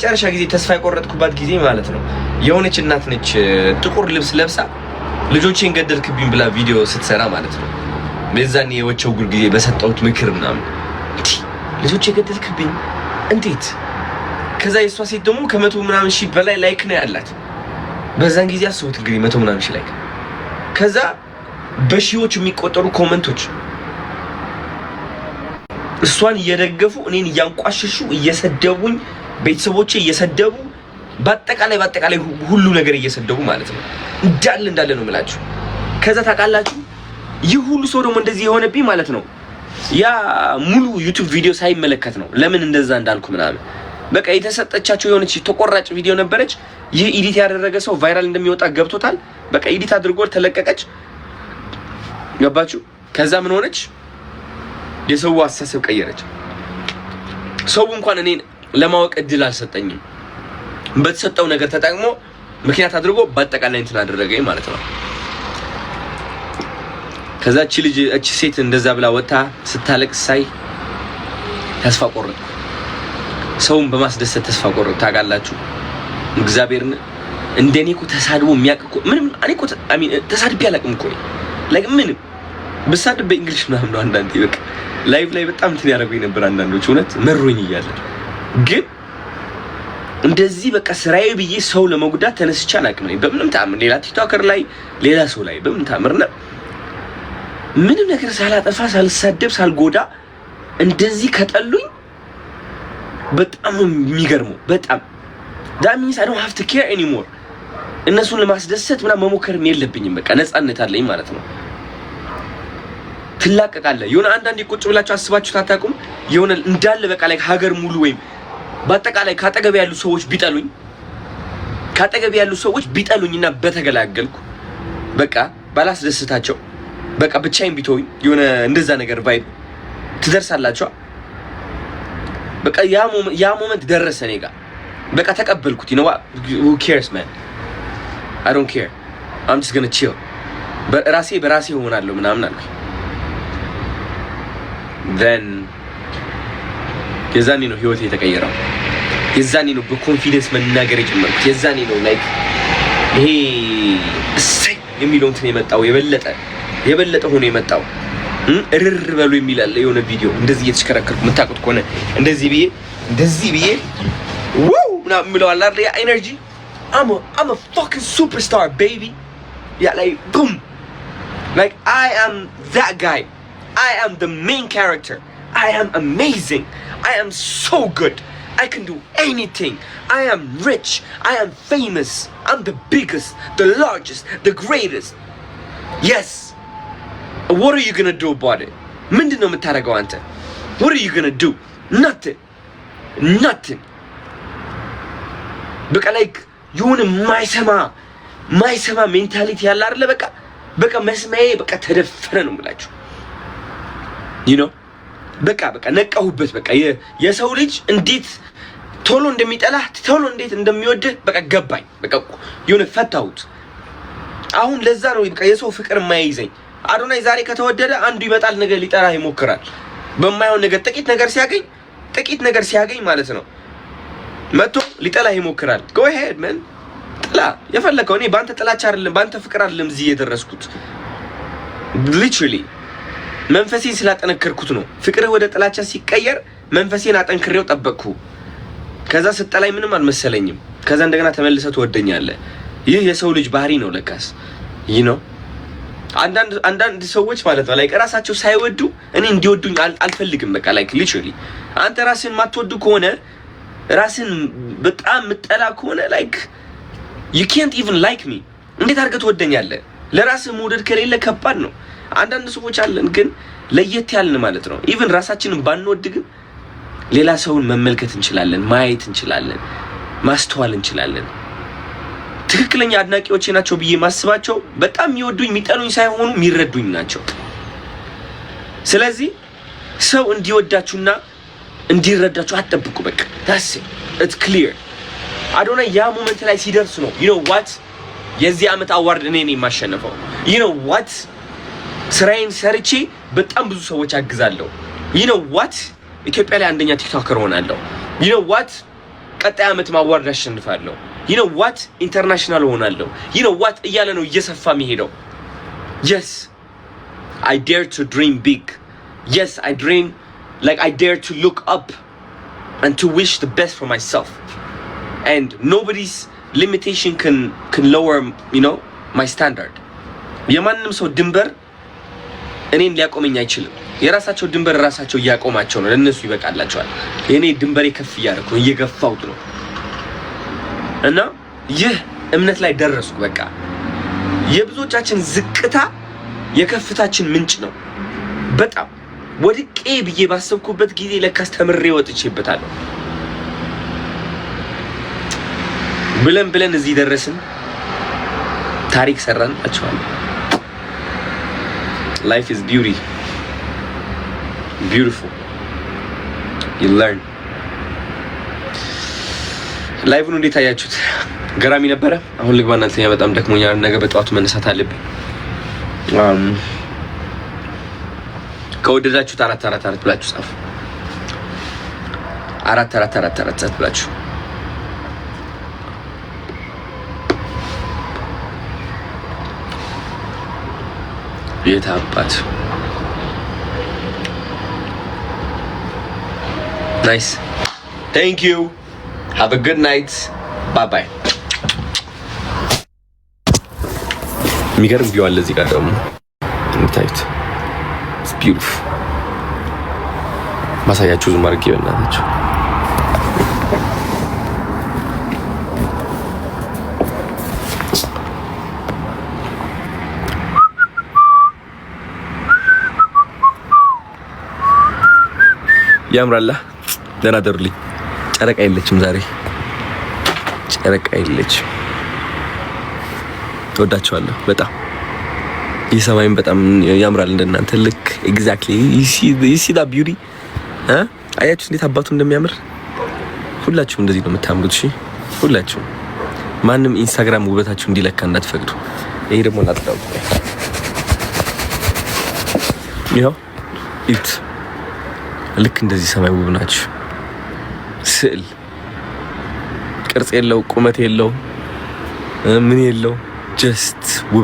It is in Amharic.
ጨርሻ ጊዜ ተስፋ የቆረጥኩባት ጊዜ ማለት ነው የሆነች እናት ነች ጥቁር ልብስ ለብሳ ልጆቼን ገደልክብኝ ብላ ቪዲዮ ስትሰራ ማለት ነው። በዛኔ የወቸው ጉር ጊዜ በሰጣሁት ምክር ምናምን ልጆቼ ገደልክብኝ እንዴት? ከዛ የሷ ሴት ደግሞ ከመቶ ምናምን ሺህ በላይ ላይክ ነው ያላት። በዛን ጊዜ አስቡት እንግዲህ 100 ምናምን ሺህ ላይክ፣ ከዛ በሺዎች የሚቆጠሩ ኮመንቶች እሷን እየደገፉ እኔን እያንቋሸሹ እየሰደቡኝ፣ ቤተሰቦቼ እየሰደቡ በአጠቃላይ ሁሉ ነገር እየሰደቡ ማለት ነው። እንዳለ ነው የምላችሁ። ከዛ ታውቃላችሁ ይህ ሁሉ ሰው ደግሞ እንደዚህ የሆነብኝ ማለት ነው ያ ሙሉ ዩቲዩብ ቪዲዮ ሳይመለከት ነው። ለምን እንደዛ እንዳልኩ ምናምን በቃ የተሰጠቻቸው የሆነች ተቆራጭ ቪዲዮ ነበረች። ይህ ኤዲት ያደረገ ሰው ቫይራል እንደሚወጣ ገብቶታል። በቃ ኤዲት አድርጎ ተለቀቀች። ገባችሁ? ከዛ ምን ሆነች? የሰው አስተሳሰብ ቀየረች። ሰው እንኳን እኔን ለማወቅ እድል አልሰጠኝም። በተሰጠው ነገር ተጠቅሞ ምክንያት አድርጎ በአጠቃላይ እንትን አደረገኝ ማለት ነው። ከዛ እቺ ሴት እንደዛ ብላ ወጣ ስታለቅስ ሳይ ተስፋ ቆረጥኩ። ሰውን በማስደሰት ተስፋ ቆረጥኩ። ታውቃላችሁ እግዚአብሔርን እንደኔ እኮ ተሳድቦ የሚያውቅ እኮ ምንም እኔ እኮ ተሳድቤ አላውቅም እኮ like ምንም ብሳድብ በእንግሊሽ ምናምን ነው። አንዳንዴ በቃ ላይቭ ላይ በጣም እንትን ያደርጉኝ ነበር አንዳንዶች እውነት መሮኝ እያለ ግን እንደዚህ በቃ ስራዬ ብዬ ሰው ለመጉዳት ተነስቼ አላውቅም። በምንም ተአምር ሌላ ቲክቶከር ላይ ሌላ ሰው ላይ በምንም ተአምርና ምንም ነገር ሳላጠፋ ሳልሳደብ ሳልጎዳ እንደዚህ ከጠሉኝ በጣም የሚገርመው በጣም that means I don't have to care anymore። እነሱን ለማስደሰት ምናምን መሞከርም የለብኝም። በቃ ነፃነት አለኝ ማለት ነው። ትላቀቃለህ። የሆነ አንዳንዴ ቁጭ ብላችሁ አስባችሁ ታታቁም የሆነ እንዳለ በቃ ላይ ሀገር ሙሉ ወይም በአጠቃላይ ካጠገብ ያሉ ሰዎች ቢጠሉኝና በተገላገልኩ በቃ ባላስደስታቸው በቃ ብቻዬን ቢተውኝ የሆነ እንደዛ ነገር ቫይብ ትደርሳላችሁ። በቃ ያ ሞመንት ደረሰ እኔ ጋር በቃ ተቀበልኩት። you know what, who cares man, I don't care, I'm just gonna chill በራሴ ሆናለሁ ምናምን አልኩ። then የዛኔ ነው ህይወቴ የተቀየረው። የዛኔ ነው በኮንፊደንስ መናገር የጀመርኩት። የዛኔ ነው like ይሄ እሰይ የሚለው እንትን የመጣው የበለጠ ሆኖ የመጣው እርር በሉ የሚላል የሆነ ቪዲዮ እንደዚህ እየተሽከረከርኩ የምታውቁት ከሆነ እንደዚህ ብዬ wow ምናምን የምለው አለ አይደል ያ ኤነርጂ I'm a fucking superstar baby, yeah, like boom, like I am that guy, I am the main character, I am amazing, I am so good, I can do anything, I am rich, I am famous, I'm the biggest, the largest, the greatest. Yes, what are you gonna do about it? ምንድነው የምታደርገው አንተ? What are you gonna do? Nothing. በቃ like የሆነ ማይሰማ ሜንታሊቲ ያለ አይደለ? በቃ መስማዬ በቃ ተደፈረ ነው የምላችሁ። you know በቃ ነቃሁበት። በቃ የሰው ልጅ እንዴት ቶሎ እንደሚጠላህ ቶሎ እንዴት እንደሚወድህ በቃ ገባኝ። በቃ የሆነ ፈታሁት። አሁን ለዛ ነው በቃ የሰው ፍቅር የማይይዘኝ። አዶናይ ዛሬ ከተወደደ አንዱ ይመጣል ነገ ሊጠራህ ይሞክራል። በማይሆን ነገር ጥቂት ነገር ሲያገኝ ማለት ነው መጥቶ ሊጠላህ ይሞክራል። go ahead man ጥላ የፈለከው። እኔ ባንተ ጥላቻ አይደለም ባንተ ፍቅር አይደለም እዚህ የደረስኩት literally መንፈሴን ስላጠነከርኩት ነው። ፍቅርህ ወደ ጥላቻ ሲቀየር መንፈሴን አጠንክሬው ጠበቅኩ። ከዛ ስጠላኝ ምንም አልመሰለኝም። ከዛ እንደገና ተመልሰህ ትወደኛለህ። ይህ የሰው ልጅ ባህሪ ነው ለካስ you know አንዳንድ ሰዎች ማለት ነው like ራሳቸው ሳይወዱ እኔ እንዲወዱኝ አልፈልግም። በቃ like literally አንተ ራስን ማትወዱ ከሆነ ራስን በጣም ምጠላ ከሆነ like you can't even like me። እንዴት አድርገህ ትወደኛለህ? ለራስህ መውደድ ከሌለ ከባድ ነው። አንዳንድ ሰዎች አለን ግን ለየት ያልን ማለት ነው። ኢቭን ራሳችንን ባንወድ ግን ሌላ ሰውን መመልከት እንችላለን፣ ማየት እንችላለን፣ ማስተዋል እንችላለን። ትክክለኛ አድናቂዎቼ ናቸው ብዬ ማስባቸው በጣም የሚወዱኝ የሚጠሉኝ ሳይሆኑ የሚረዱኝ ናቸው። ስለዚህ ሰው እንዲወዳችሁና እንዲረዳችሁ አትጠብቁ። በቃ that's it, it's clear። አዶናይ ያ ሞመንት ላይ ሲደርስ ነው you know what የዚህ አመት አዋርድ እኔ ነኝ የማሸነፈው። you know what ስራዬን ሰርቼ በጣም ብዙ ሰዎች አግዛለሁ። you know what ኢትዮጵያ ላይ አንደኛ ቲክቶከር ሆናለሁ። you know what ቀጣይ ዓመት ማዋርድ አሸንፋለሁ። you know what ኢንተርናሽናል ሆናለሁ። you know what እያለ ነው እየሰፋ የሚሄደው። yes I dare to dream big. yes I dream like I dare to look up and to wish the best for myself, and nobody's limitation can lower, you know, my standard. የማንም ሰው ድንበር እኔን ሊያቆመኝ አይችልም። የራሳቸው ድንበር ራሳቸው እያቆማቸው ነው። ለነሱ ይበቃላቸዋል። የኔ ድንበሬ ከፍ እያደረኩ ነው፣ እየገፋሁት ነው። እና ይህ እምነት ላይ ደረስኩ። በቃ የብዙዎቻችን ዝቅታ የከፍታችን ምንጭ ነው። በጣም ወድቄ ብዬ ባሰብኩበት ጊዜ ለካስ ተምሬ ወጥቼበታለሁ ብለን እዚህ ደረስን። ታሪክ ሰራን አቻለሁ። life is beautiful. you learn. ላይቭን እንዴት አያችሁት? ገራሚ ነበረ። አሁን ልግባ እናንተኛ በጣም ደክሞኛል። ነገ በጠዋቱ መነሳት አለብኝ። ከወደዳችሁት 4 ብላችሁ ጻፉ። 4 ብላችሁ የታባት ናይስ thank you have a good night bye bye የሚገርም ቪው አለ እዚህ ጋር ደግሞ እንታዩት it's beautiful ማሳያችሁ ዝም አድርጌ በእናታችሁ ያምራላ። ደህና ደሩልኝ። ጨረቃ የለችም ዛሬ፣ ጨረቃ የለችም። እወዳቸዋለሁ በጣም። ይህ ሰማይም በጣም ያምራል እንደናንተ ልክ ኤግዛክትሊ you see that beauty አያችሁ እንዴት አባቱ እንደሚያምር። ሁላችሁም እንደዚህ ነው የምታምሩት። እሺ ሁላችሁም፣ ማንም ኢንስታግራም ውበታችሁ እንዲለካ እንዳትፈቅዱ። ይሄ ደግሞ ላጥቃው ይኸው ኢት ልክ እንደዚህ ሰማይ ውብ ናችሁ። ስዕል ቅርጽ የለው ቁመት የለው ምን የለው ጀስት